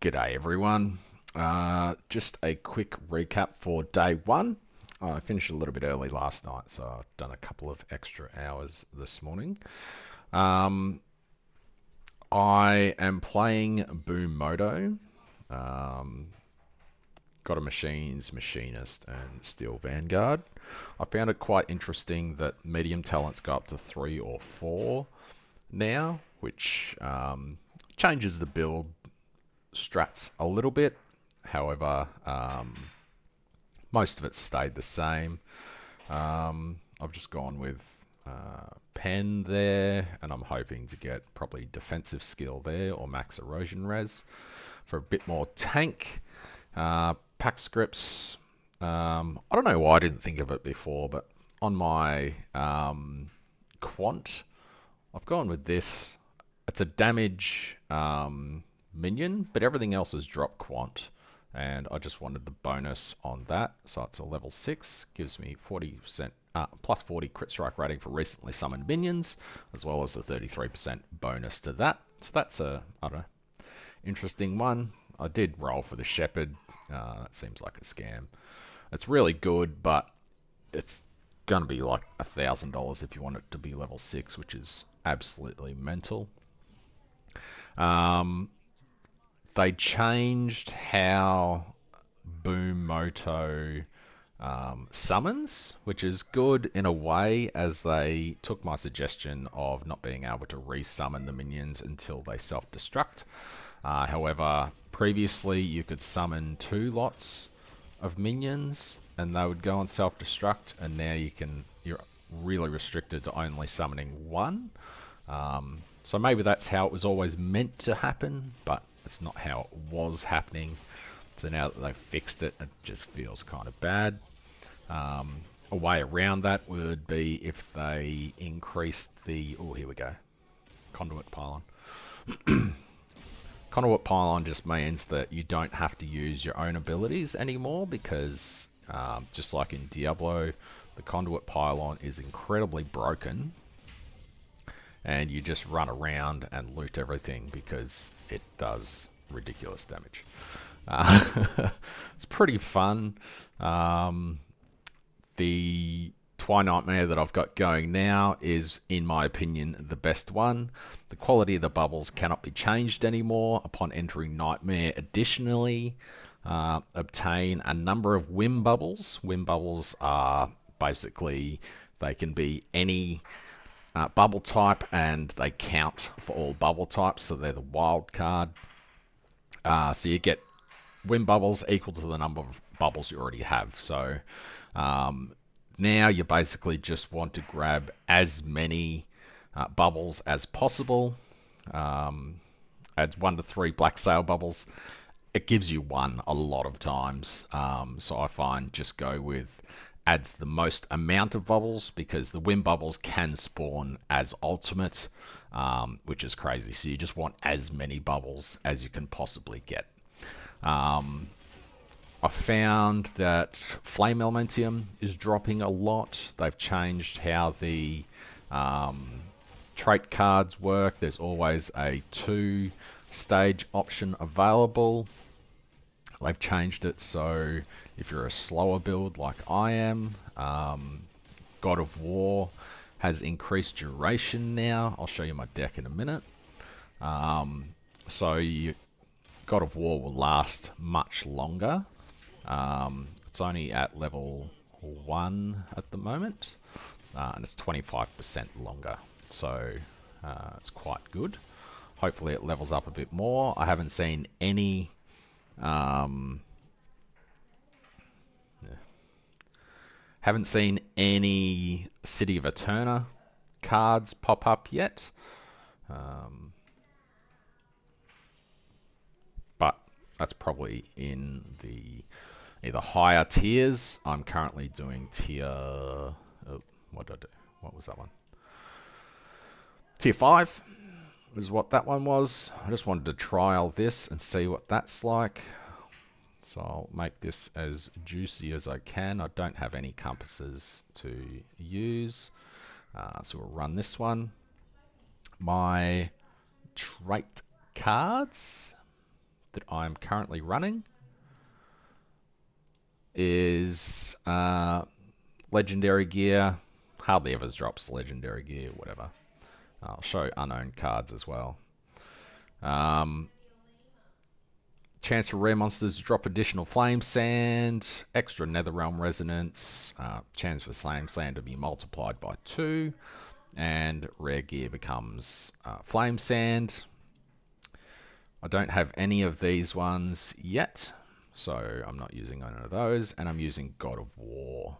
G'day everyone. Just a quick recap for day one. I finished a little bit early last night, so I've done a couple of extra hours this morning. Um, I am playing Boom Moto. Um, got a machinist and steel vanguard. I found it quite interesting that medium talents go up to 3 or 4 now, which changes the build strats a little bit. However, most of it stayed the same. I've just gone with pen there, and I'm hoping to get probably defensive skill there or max erosion res for a bit more tank. Pack scripts. I don't know why I didn't think of it before, but on my quant, I've gone with this. It's a damage minion, but everything else is drop quant. And I just wanted the bonus on that. So it's a level 6, gives me 40%, plus 40 crit strike rating for recently summoned minions, as well as a 33% bonus to that. So that's a, I don't know, interesting one. I did roll for the Shepherd. That seems like a scam. It's really good, but it's going to be like $1,000 if you want it to be level 6, which is absolutely mental. They changed how Boom Moto summons, which is good in a way, as they took my suggestion of not being able to resummon the minions until they self-destruct. However, previously you could summon 2 lots of minions and they would go on self-destruct, and now you're really restricted to only summoning 1. So maybe that's how it was always meant to happen, but it's not how it was happening. So now that they've fixed it, it just feels kind of bad. A way around that would be if they increased the... Oh, here we go. Conduit pylon. Conduit pylon just means that you don't have to use your own abilities anymore, because just like in Diablo, the conduit pylon is incredibly broken, and you just run around and loot everything because it does ridiculous damage. It's pretty fun. The Nightmare that I've got going now is, in my opinion, the best one. The quality of the bubbles cannot be changed anymore upon entering Nightmare. Additionally, obtain a number of whim bubbles. Whim bubbles are basically, they can be any bubble type, and they count for all bubble types, so they're the wild card. So you get whim bubbles equal to the number of bubbles you already have. So now you basically just want to grab as many bubbles as possible. Adds 1 to 3 black sail bubbles. It gives you 1 a lot of times. So I find just go with adds the most amount of bubbles, because the whim bubbles can spawn as ultimate, which is crazy. So you just want as many bubbles as you can possibly get. I found that Flame Elementium is dropping a lot. They've changed how the trait cards work. There's always a 2-stage option available. They've changed it so if you're a slower build like I am, God of War has increased duration now. I'll show you my deck in a minute. So God of War will last much longer. It's only at level 1 at the moment, and it's 25% longer. So it's quite good. Hopefully it levels up a bit more. I haven't seen any... haven't seen any City of Eterna cards pop up yet. But that's probably in the either higher tiers. I'm currently doing tier... Oh, what did I do? What was that one? Tier 5 is what that one was. I just wanted to trial this and see what that's like. So I'll make this as juicy as I can. I don't have any compasses to use. So we'll run this one. My trait cards, that I'm currently running is legendary gear. Hardly ever drops legendary gear, whatever. I'll show unknown cards as well. Chance for rare monsters to drop additional flame sand, extra netherrealm resonance, chance for flame sand to be multiplied by 2, and rare gear becomes flame sand. I don't have any of these ones yet, so I'm not using any of those, and I'm using God of War.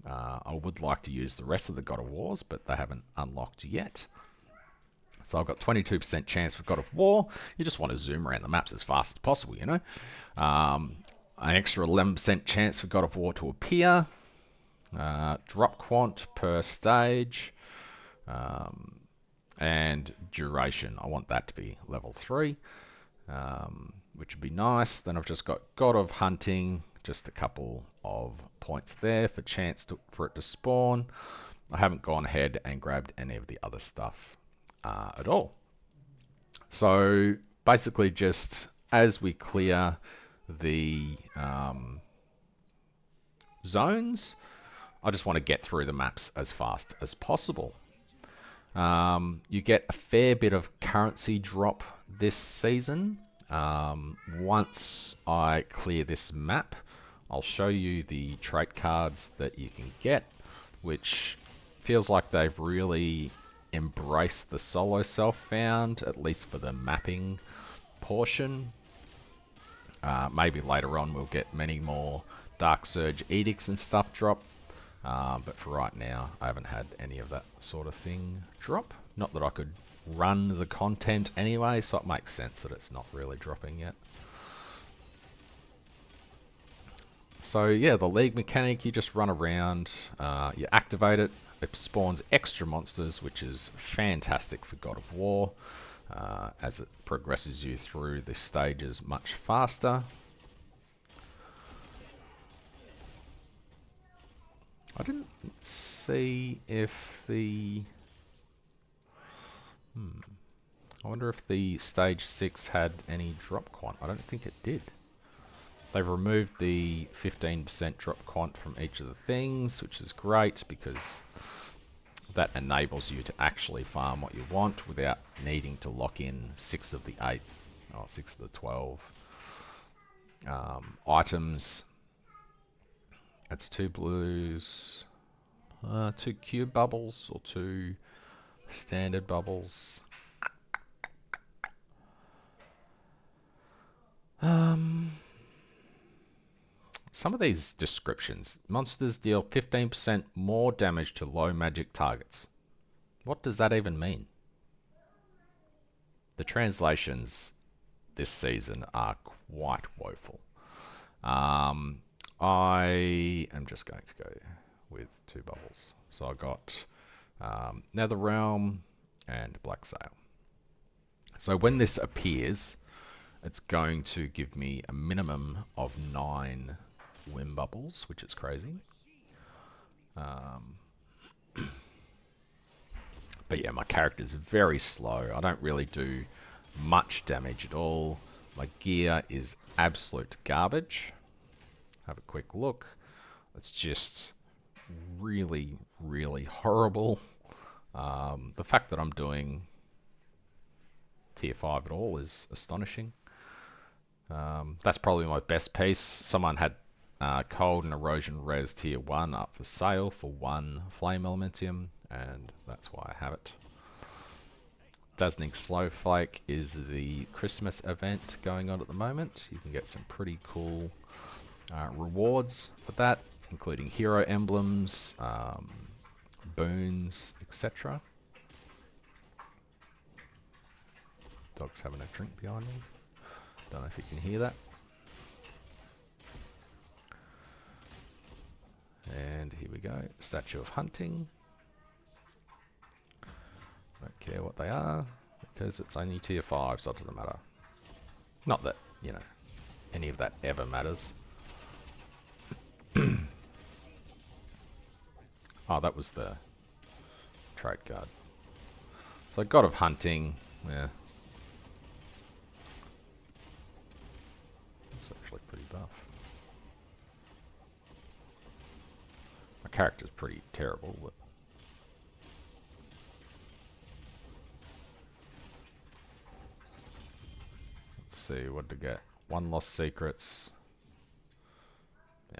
I would like to use the rest of the God of Wars, but they haven't unlocked yet. So I've got 22% chance for God of War. You just want to zoom around the maps as fast as possible, you know. An extra 11% chance for God of War to appear. Drop quant per stage. And duration. I want that to be level 3, which would be nice. Then I've just got God of Hunting. Just a couple of points there for chance for it to spawn. I haven't gone ahead and grabbed any of the other stuff at all. So basically just as we clear the zones, I just want to get through the maps as fast as possible. You get a fair bit of currency drop this season. Once I clear this map, I'll show you the trait cards that you can get, which feels like they've really embraced the solo self-found, at least for the mapping portion. Maybe later on we'll get many more Dark Surge edicts and stuff drop, but for right now I haven't had any of that sort of thing drop. Not that I could run the content anyway, so it makes sense that it's not really dropping yet. So yeah, the league mechanic, you just run around, you activate it, it spawns extra monsters, which is fantastic for God of War, as it progresses you through the stages much faster. I didn't see if the... I wonder if the stage 6 had any drop quant. I don't think it did. They've removed the 15% drop quant from each of the things, which is great because that enables you to actually farm what you want without needing to lock in 6 of the 8, or 6 of the 12 items. That's 2 blues, 2 cube bubbles, or 2 standard bubbles. Some of these descriptions. Monsters deal 15% more damage to low magic targets. What does that even mean? The translations this season are quite woeful. I am just going to go with 2 bubbles. So I got Netherrealm and Black Sail. So when this appears, it's going to give me a minimum of 9 Wim bubbles, which is crazy. But yeah, my character's very slow. I don't really do much damage at all. My gear is absolute garbage. Have a quick look. It's just really, really horrible. The fact that I'm doing tier 5 at all is astonishing. That's probably my best piece. Someone had Cold and Erosion Res tier 1 up for sale for 1 Flame Elementium, and that's why I have it. Dazzling Snowflake is the Christmas event going on at the moment. You can get some pretty cool rewards for that, including hero emblems, boons, etc. Dog's having a drink behind me. Don't know if you can hear that. And here we go, Statue of Hunting. Don't care what they are, because it's only tier 5, so it doesn't matter. Not that, you know, any of that ever matters. Oh, that was the trait card. So God of Hunting, yeah. character's pretty terrible. But let's see, what to get? 1 Lost Secrets. Yeah.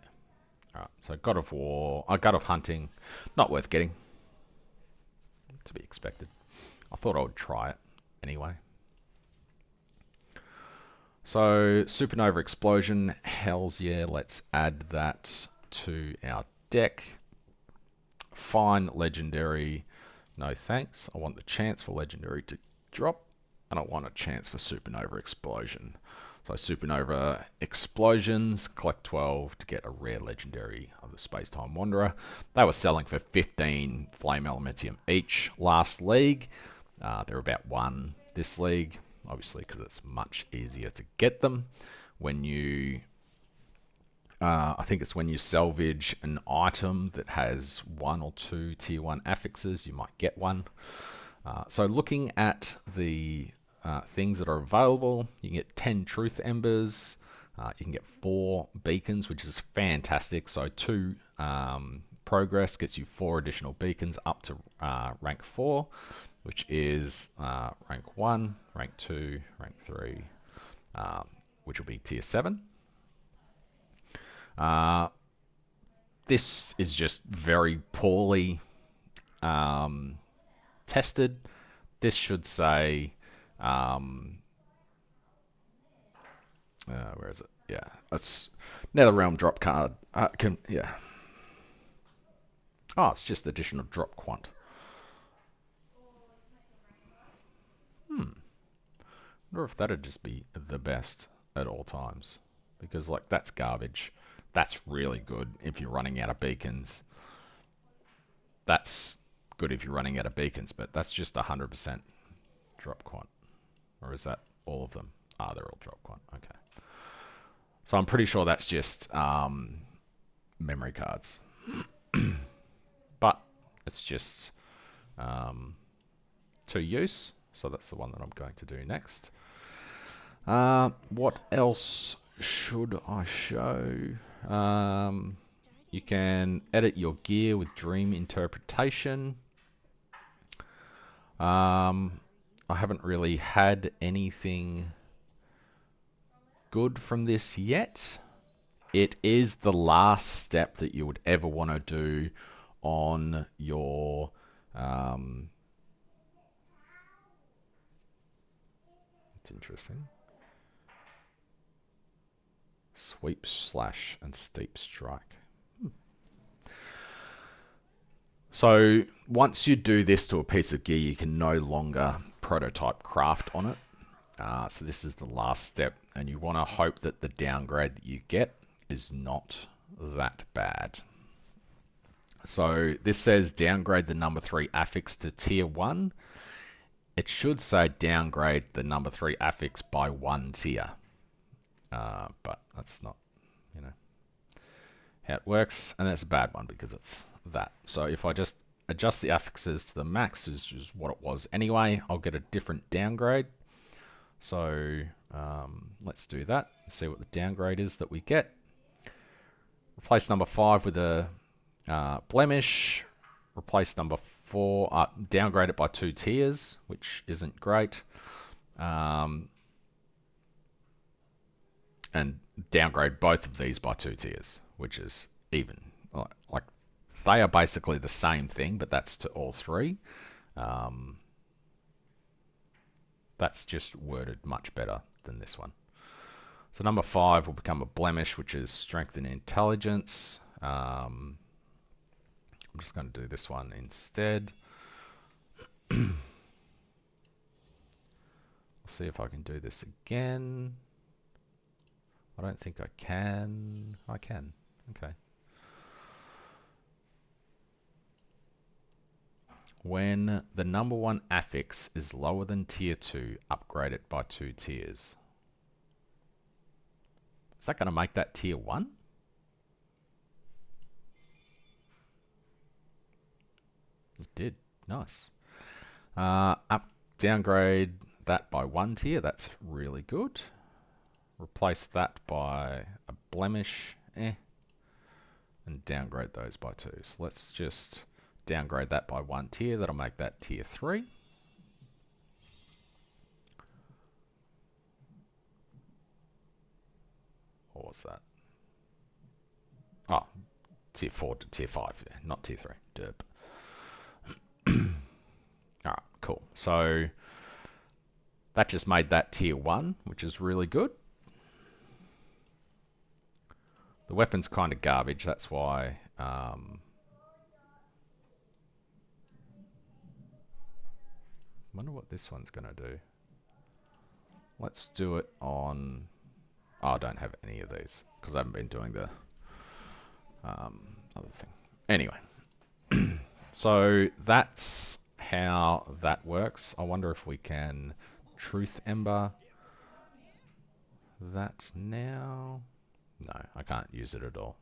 Alright, so God of War, God of Hunting, not worth getting. To be expected. I thought I would try it anyway. So, Supernova Explosion, hells yeah, let's add that to our deck. Fine Legendary, no thanks. I want the chance for Legendary to drop, and I want a chance for Supernova Explosion. So Supernova Explosions, collect 12 to get a rare Legendary of the Space-Time Wanderer. They were selling for 15 Flame Elementium each last league. They're about 1 this league, obviously because it's much easier to get them when you I think it's when you salvage an item that has 1 or 2 tier 1 affixes, you might get one. So looking at the things that are available, you can get 10 Truth Embers, you can get 4 Beacons, which is fantastic. So 2 Progress gets you 4 additional Beacons up to rank 4, which is rank 1, rank 2, rank 3, which will be tier 7. This is just very poorly tested. This should say, where is it? Yeah, it's Netherrealm drop card. Yeah. Oh, it's just additional drop quant. I wonder if that'd just be the best at all times. Because, like, that's garbage. That's really good if you're running out of beacons. That's good if you're running out of beacons, but that's just 100% drop quant. Or is that all of them? Ah, they're all drop quant. Okay. So I'm pretty sure that's just memory cards. But it's just to use. So that's the one that I'm going to do next. What else should I show? You can edit your gear with Dream Interpretation. I haven't really had anything good from this yet. It is the last step that you would ever want to do on your it's interesting. Sweep, slash, and steep strike. So once you do this to a piece of gear, you can no longer prototype craft on it. So this is the last step, and you want to hope that the downgrade that you get is not that bad. So this says downgrade the number 3 affix to tier 1. It should say downgrade the number 3 affix by 1 tier. But that's not, you know, how it works, and that's a bad one because it's that. So if I just adjust the affixes to the max, which is what it was anyway, I'll get a different downgrade. So let's do that and see what the downgrade is that we get. Replace number 5 with a blemish. Replace number 4, downgrade it by 2 tiers, which isn't great. And downgrade both of these by 2 tiers, which is even. Like, they are basically the same thing, but that's to all 3. That's just worded much better than this one. So number 5 will become a blemish, which is strength and intelligence. I'm just going to do this one instead. I'll see if I can do this again. I don't think I can. I can. Okay. When the number 1 affix is lower than tier 2, upgrade it by 2 tiers. Is that going to make that tier 1? It did. Nice. Downgrade that by 1 tier. That's really good. Replace that by a blemish. and downgrade those by 2. So let's just downgrade that by 1 tier. That'll make that tier 3. What was that? Oh, tier 4 to tier 5, yeah, not tier 3. Derp. Alright, cool. So that just made that tier 1, which is really good. The weapon's kind of garbage, that's why... wonder what this one's going to do. Let's do it on... Oh, I don't have any of these, because I haven't been doing the other thing. Anyway, so that's how that works. I wonder if we can Truth Ember that now. No, I can't use it at all.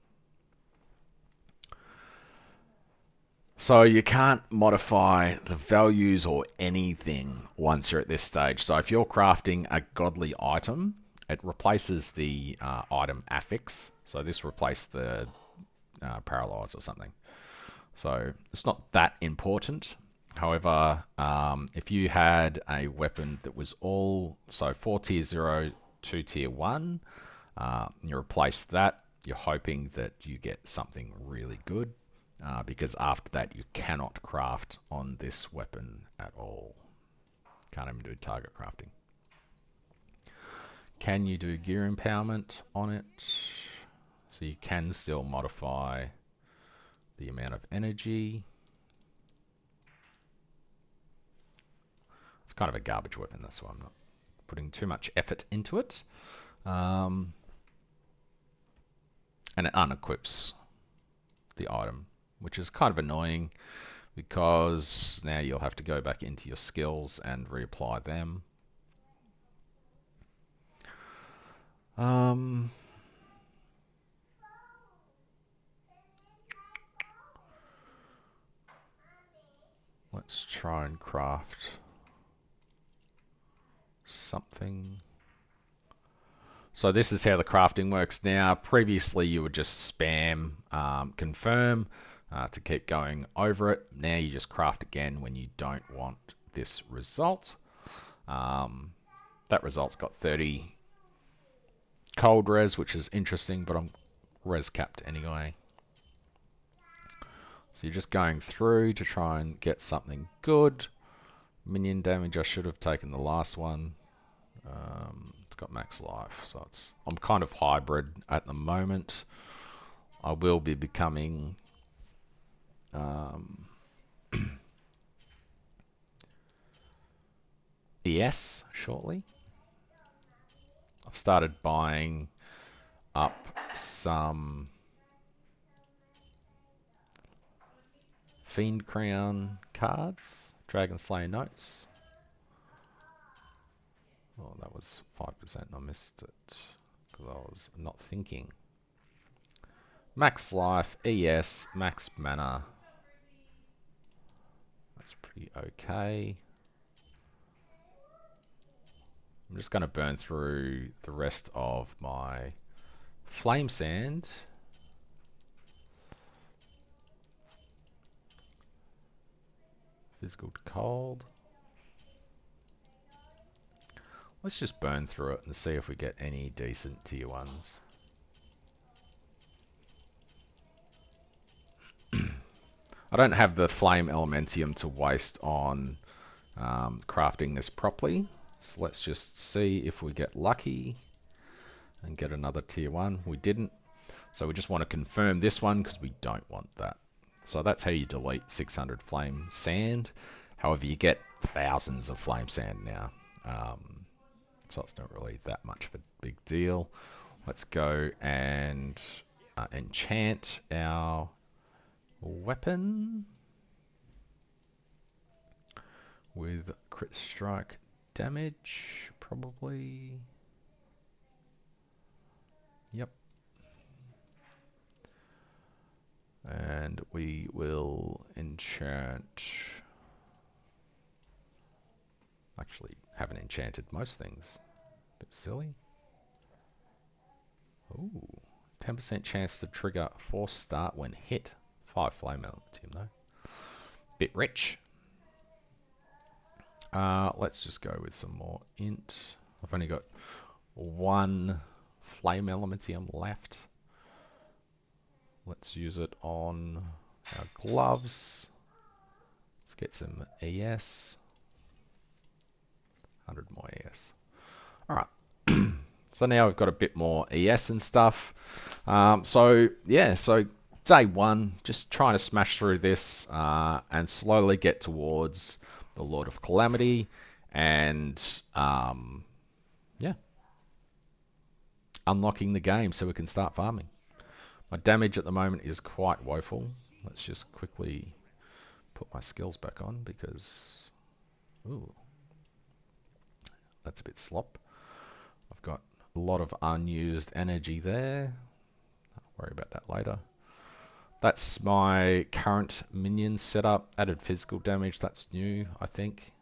So you can't modify the values or anything once you're at this stage. So if you're crafting a godly item, it replaces the item affix. So this replaced the paralyze or something. So it's not that important. However, if you had a weapon that was all, so 4 tier 0, 2 tier 1, you replace that, you're hoping that you get something really good, because after that you cannot craft on this weapon at all. Can't even do target crafting. Can you do gear empowerment on it? So you can still modify the amount of energy. It's kind of a garbage weapon, that's why I'm not putting too much effort into it. And it unequips the item, which is kind of annoying because now you'll have to go back into your skills and reapply them. Let's try and craft something. So this is how the crafting works now. Previously you would just spam confirm to keep going over it. Now you just craft again when you don't want this result. That result's got 30 cold res, which is interesting, but I'm res capped anyway. So you're just going through to try and get something good. Minion damage, I should have taken the last one. It's got max life, so I'm kind of hybrid at the moment. I will be becoming ES shortly. I've started buying up some Fiend Crown cards, Dragon Slayer notes. Oh, that was 5%. I missed it because I was not thinking. Max life, ES, max mana. That's pretty okay. I'm just going to burn through the rest of my flame sand. Physical to cold. Let's just burn through it and see if we get any decent tier 1s. I don't have the flame elementium to waste on crafting this properly. So let's just see if we get lucky and get another tier 1. We didn't. So we just want to confirm this one because we don't want that. So that's how you delete 600 flame sand. However, you get thousands of flame sand now. So it's not really that much of a big deal. Let's go and enchant our weapon with crit strike damage, probably. Yep. And we will enchant. Actually, haven't enchanted most things. Bit silly. Ooh, 10% chance to trigger force start when hit. 5 flame elementium though. Bit rich. Let's just go with some more int. I've only got 1 flame elementium left. Let's use it on our gloves. Let's get some ES. 100 more ES. Alright. So now we've got a bit more ES and stuff. So day 1, just trying to smash through this and slowly get towards the Lord of Calamity and unlocking the game so we can start farming. My damage at the moment is quite woeful. Let's just quickly put my skills back on because that's a bit slop. I've got a lot of unused energy there. I'll worry about that later. That's my current minion setup. Added physical damage, that's new, I think.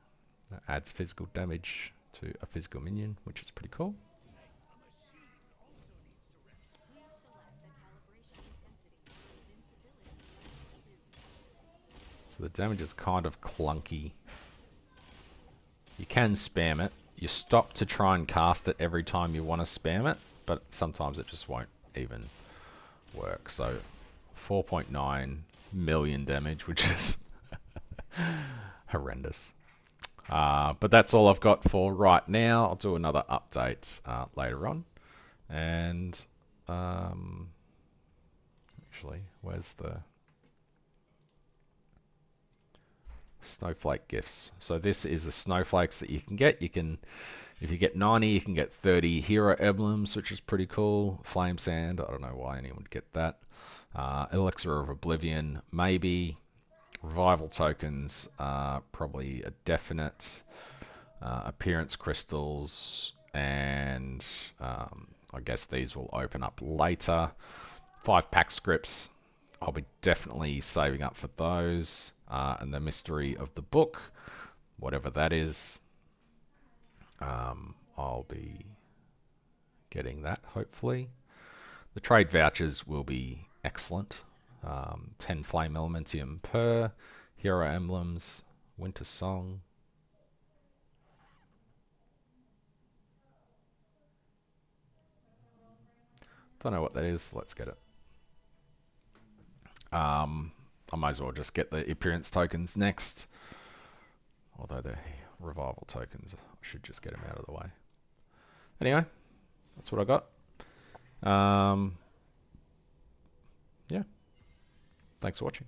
That adds physical damage to a physical minion, which is pretty cool. So the damage is kind of clunky. You can spam it. You stop to try and cast it every time you want to spam it, but sometimes it just won't even work. So 4.9 million damage, which is horrendous. But that's all I've got for right now. I'll do another update later on. And actually, where's the snowflake gifts? So this is the snowflakes that you can get. You can, if you get 90, you can get 30 hero emblems, which is pretty cool. Flame sand, I don't know why anyone would get that. Elixir of Oblivion, maybe. Revival tokens, probably a definite. Appearance crystals, and I guess these will open up later. 5-pack scripts, I'll be definitely saving up for those. And the mystery of the book, whatever that is, I'll be getting that hopefully. The trade vouchers will be excellent. 10 flame elementium per, hero emblems, winter song. Don't know what that is. Let's get it. I might as well just get the appearance tokens next. Although the revival tokens, I should just get them out of the way. Anyway, that's what I got. Yeah. Thanks for watching.